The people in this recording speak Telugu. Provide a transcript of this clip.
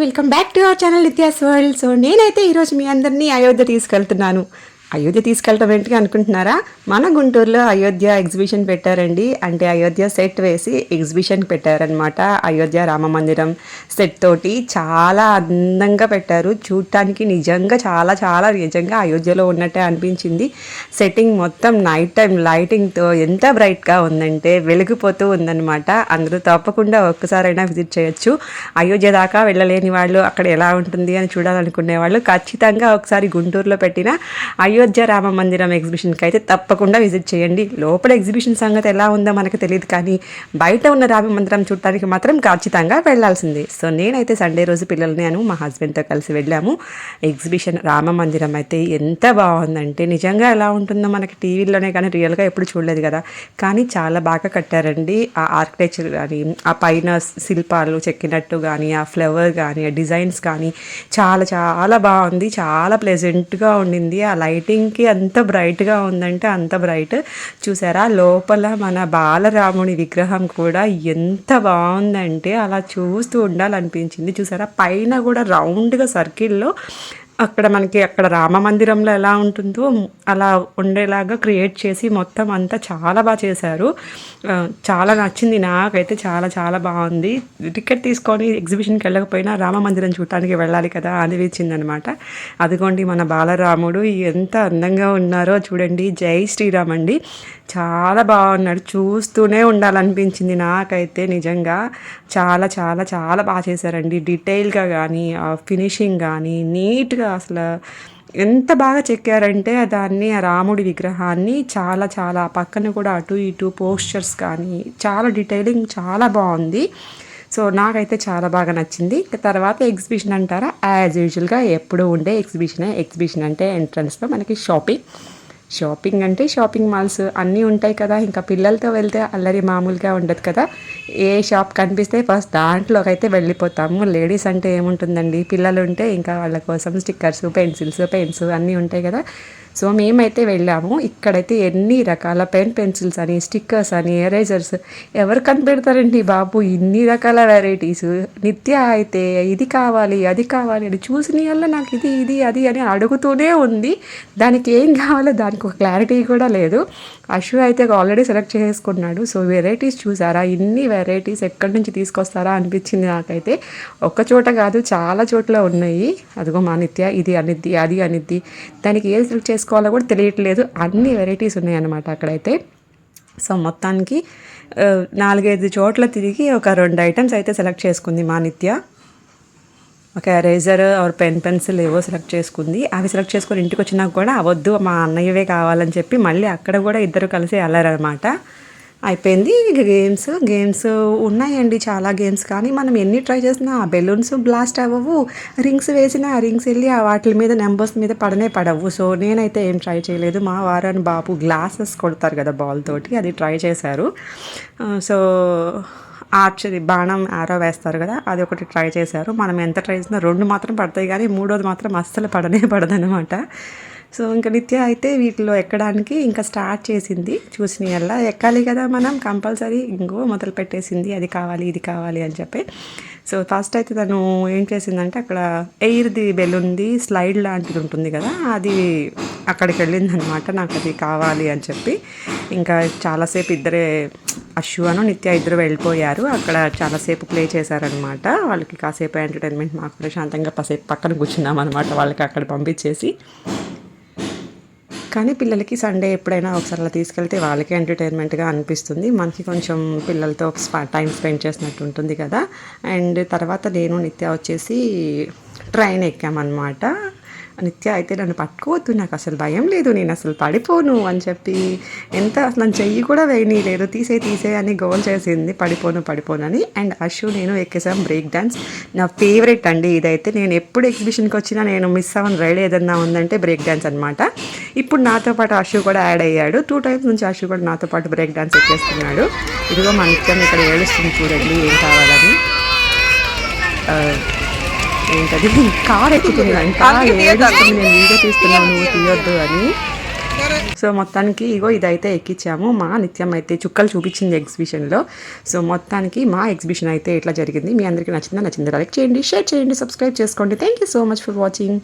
Welcome back to our channel Nithya's world. So నేనైతే ఈరోజు మీ అందరినీ అయోధ్య తీసుకెళ్తున్నాను. అయోధ్య తీసుకెళ్ళటం ఏంటి అనుకుంటున్నారా? మన గుంటూరులో అయోధ్య ఎగ్జిబిషన్ పెట్టారండి. అంటే అయోధ్య సెట్ వేసి ఎగ్జిబిషన్ పెట్టారనమాట. అయోధ్య రామ మందిరం సెట్ తోటి చాలా అందంగా పెట్టారు. చూడటానికి నిజంగా చాలా నిజంగా అయోధ్యలో ఉన్నట్టే అనిపించింది. సెట్టింగ్ మొత్తం నైట్ టైం లైటింగ్తో ఎంత బ్రైట్గా ఉందంటే వెలిగిపోతూ ఉందన్నమాట. అందరూ తప్పకుండా ఒక్కసారైనా విజిట్ చేయొచ్చు. అయోధ్య దాకా వెళ్ళలేని వాళ్ళు, అక్కడ ఎలా ఉంటుంది అని చూడాలనుకునే వాళ్ళు ఖచ్చితంగా ఒకసారి గుంటూరులో పెట్టిన అయోధ్య రామ మందిరం ఎగ్జిబిషన్కి అయితే తప్పకుండా విజిట్ చేయండి. లోపల ఎగ్జిబిషన్ సంగతి ఎలా ఉందో మనకు తెలియదు, కానీ బయట ఉన్న రామ మందిరం చూడటానికి మాత్రం ఖచ్చితంగా వెళ్ళాల్సిందే. సో నేనైతే సండే రోజు పిల్లల్ని మా హస్బెండ్తో కలిసి వెళ్ళాము. ఎగ్జిబిషన్ రామ మందిరం అయితే ఎంత బాగుందంటే నిజంగా ఎలా ఉంటుందో మనకి టీవీలోనే కానీ రియల్గా ఎప్పుడు చూడలేదు కదా. కానీ చాలా బాగా కట్టారండి. ఆ ఆర్కిటెక్చర్ కానీ, ఆ పైన శిల్పాలు చెక్కినట్టు కానీ, ఆ ఫ్లవర్ కానీ, ఆ డిజైన్స్ కానీ చాలా బాగుంది. చాలా ప్లెజెంట్గా ఉండింది. ఆ లైటింగ్కి అంత బ్రైట్గా ఉందంటే అంత బ్రైట్. చూసారా లోపల మన బాలరాముని విగ్రహం కూడా ఎంత బాగుందంటే అలా చూస్తూ ఉండాలనిపించింది. చూసారా పైన కూడా రౌండ్గా సర్కిల్లో అక్కడ రామ మందిరంలో ఎలా ఉంటుందో అలా ఉండేలాగా క్రియేట్ చేసి మొత్తం అంతా చాలా బాగా చేశారు. చాలా నచ్చింది నాకైతే. చాలా బాగుంది. టికెట్ తీసుకొని ఎగ్జిబిషన్కి వెళ్ళకపోయినా రామ మందిరం చూడటానికి వెళ్ళాలి కదా అనిపించింది అనమాట. అదిగోండి మన బాలరాముడు ఎంత అందంగా ఉన్నారో చూడండి. జై శ్రీరామ్ అండి. చాలా బాగున్నాడు. చూస్తూనే ఉండాలనిపించింది నాకైతే. నిజంగా చాలా బాగా చేశారండి. డీటెయిల్గా కానీ, ఫినిషింగ్ కానీ నీట్గా అసలు ఎంత బాగా చెక్కారంటే దాన్ని, ఆ రాముడి విగ్రహాన్ని చాలా పక్కన కూడా అటు ఇటు పోస్చర్స్ కానీ చాలా డీటెయిలింగ్ చాలా బాగుంది. సో నాకైతే చాలా బాగా నచ్చింది. తర్వాత ఎగ్జిబిషన్ అంటారా, యాజ్ యూజువల్గా ఎప్పుడు ఉండే ఎగ్జిబిషన్ అంటే ఎంట్రన్స్లో మనకి షాపింగ్ అంటే షాపింగ్ మాల్స్ అన్నీ ఉంటాయి కదా. ఇంకా పిల్లలతో వెళ్తే అల్లరి మామూలుగా ఉండదు కదా. ఏ షాప్ కనిపిస్తే ఫస్ట్ దాంట్లోకి అయితే వెళ్ళిపోతాము. లేడీస్ అంటే ఏముంటుందండి, పిల్లలు ఉంటే ఇంకా వాళ్ళ కోసం స్టిక్కర్స్, పెన్సిల్స్, పెన్స్ అన్నీ ఉంటాయి కదా. సో మేమైతే వెళ్ళాము. ఇక్కడైతే ఎన్ని రకాల పెన్సిల్స్ అని, స్టిక్కర్స్ అని, ఎరేజర్స్ ఎవరు కనిపెడతారండి బాబు, ఇన్ని రకాల వెరైటీస్. నిత్య అయితే ఇది కావాలి అది కావాలి అని చూసిన వల్ల నాకు ఇది అది అని అడుగుతూనే ఉంది. దానికి ఏం కావాలో దానికి ఒక క్లారిటీ కూడా లేదు. అశు అయితే ఆల్రెడీ సెలెక్ట్ చేసుకున్నాడు. సో వెరైటీస్ చూసారా, ఇన్ని వెరైటీస్ ఎక్కడి నుంచి తీసుకొస్తారా అనిపించింది నాకైతే. ఒక్క చోట కాదు చాలా చోట్ల ఉన్నాయి. అదిగో మా నిత్య ఇది అనిద్ది అది అనిద్ది, దానికి ఏది సెలెక్ట్ చేసుకోవాలో కూడా తెలియట్లేదు. అన్ని వెరైటీస్ ఉన్నాయి అన్నమాట అక్కడైతే. సో మొత్తానికి 4-5 చోట్ల తిరిగి ఒక 2 ఐటమ్స్ అయితే సెలెక్ట్ చేసుకుంది మా నిత్య. ఒక ఎరేజర్ ఆర్ పెన్సిల్ ఏవో సెలెక్ట్ చేసుకుంది. అవి సెలెక్ట్ చేసుకొని ఇంటికి వచ్చినాక కూడా అవద్దు మా అన్నయ్యవే కావాలని చెప్పి మళ్ళీ అక్కడ కూడా ఇద్దరు కలిసి వెళ్ళారనమాట. అయిపోయింది. గేమ్స్ ఉన్నాయండి చాలా గేమ్స్. కానీ మనం ఎన్ని ట్రై చేసినా ఆ బెలూన్స్ బ్లాస్ట్ అవ్వవు. రింగ్స్ వేసినా ఆ రింగ్స్ వెళ్ళి ఆ వాటి మీద నెంబర్స్ మీద పడవు. సో నేనైతే ఏం ట్రై చేయలేదు. మా వారని బాబు గ్లాసెస్ కొడతారు కదా బాల్ తోటి, అది ట్రై చేశారు. సో ఆర్చరీ బాణం ఆరో వేస్తారు కదా, అది ఒకటి ట్రై చేశారు. మనం ఎంత ట్రై చేసినా 2 మాత్రం పడతాయి, కానీ 3వది మాత్రం అస్సలు పడదనమాట. సో ఇంకా నిత్య అయితే వీటిలో ఎక్కడానికి ఇంకా స్టార్ట్ చేసింది. చూసినల్లా ఎక్కాలి కదా మనం కంపల్సరీ. ఇంకో మొదలు పెట్టేసింది అది కావాలి ఇది కావాలి అని చెప్పి. సో ఫస్ట్ అయితే తను ఏం చేసిందంటే అక్కడ ఎయిర్ది బెలూన్ది స్లైడ్ లాంటిది ఉంటుంది కదా, అది అక్కడికి వెళ్ళిందనమాట. నాకు అది కావాలి అని చెప్పి. ఇంకా చాలాసేపు ఇద్దరే, అశు నిత్య ఇద్దరు వెళ్ళిపోయారు. అక్కడ చాలాసేపు ప్లే చేశారనమాట. వాళ్ళకి కాసేపు ఎంటర్టైన్మెంట్, మాకు ప్రశాంతంగా కాసేపు పక్కన కూర్చున్నాం అనమాట వాళ్ళకి అక్కడ పంపించేసి. కానీ పిల్లలకి సండే ఎప్పుడైనా ఒకసారి అలా తీసుకెళ్తే వాళ్ళకి ఎంటర్టైన్మెంట్గా అనిపిస్తుంది, మనకి కొంచెం పిల్లలతో టైం స్పెండ్ చేసినట్టు ఉంటుంది కదా. అండ్ తర్వాత నేను నిత్య వచ్చేసి ట్రైన్ ఎక్కామన్నమాట. నిత్య అయితే నన్ను పట్టుకోవద్దు, నాకు అసలు భయం లేదు, నేను అసలు పడిపోను అని చెప్పి అసలు నన్ను చెయ్యి కూడా వేయనీయలేదు. తీసే అని గోల్ చేసింది, పడిపోను అని. అండ్ అశు నేను ఎక్కేసాం బ్రేక్ డాన్స్. నా ఫేవరెట్ అండి ఇదైతే. నేను ఎప్పుడు ఎగ్జిబిషన్కి వచ్చినా నేను మిస్ అవ్వని రైడ్ ఏదన్నా ఉందంటే బ్రేక్ డాన్స్ అనమాట. ఇప్పుడు నాతో పాటు అశు కూడా యాడ్ అయ్యాడు. 2 times నుంచి అశు కూడా నాతో పాటు బ్రేక్ డాన్స్ ఎక్కేస్తున్నాడు. ఇదిగో మా నిత్యం ఇక్కడ ఏడుస్తుంది చూడండి, ఏం కావాలని. ఏంటది కార్ ఎక్కుతుందంట, ఏడుస్తుంది. నేను వీడియో తీస్తున్నాను తీయొద్దు అని. సో మొత్తానికి ఇగో ఇదైతే ఎక్కించాము. మా నిత్యం అయితే చుక్కలు చూపించింది ఎగ్జిబిషన్లో. సో మొత్తానికి మా ఎగ్జిబిషన్ అయితే ఇట్లా జరిగింది. మీ అందరికీ నచ్చిందా? లైక్ చేయండి, షేర్ చేయండి, సబ్స్క్రైబ్ చేసుకోండి. Thank you so much for watching.